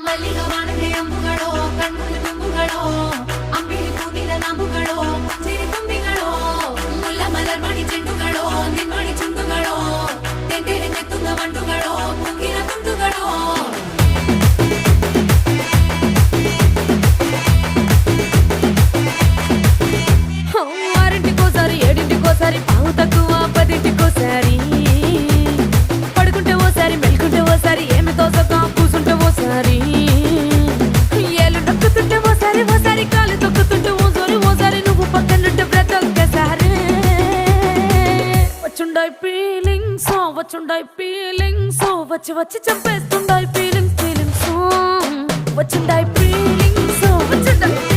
ಮಲ್ಲಿಗ ವಾಣದೆ ಅಂಬುಗಳೋ ಕಣ್ಣುಗಳ ತುಂಬುಗಳೋ ಅಂಬಿಳಿ ಹೂವಿನ ನಾಂಬುಗಳೋ ಸಿರಿ ತುಂಬಿಗಳೋ ಮುಲ್ಲ ಮಲರ್ ಮಣಿ ಚೆಂಡುಗಳೋ ನಿನ್ಮಣಿ ಚುಂಡುಗಳೋ ತೆಂತೆರೆ ನೆತ್ತುಂಗ ಮಂಡುಗಳೋ ಮುಗಿನ ತುಂಡುಗಳೋ ఆరింటికోసారి ఏడింటికోసారి పావు తక్కువ పదింటికోసారి పడుకుంటే ఓసారి మెలుకుంటే ఓసారి ఏమి తోసక కూసుంటే ఓసారి ఏళ్ళు నొక్కుతుంటే ఓసారి ఓసారి కాలు తొక్కుతుంటే ఓసారి నువ్వు పక్కనుంటే ప్రతి ఒక్కసారి వచ్చుండాయి ఫీలింగ్స్ వచ్చి వచ్చి చంపేస్తుండాయి ఫీలింగ్స్ వచ్చుండాయి ఫీలింగ్స్ వచ్చుండాయి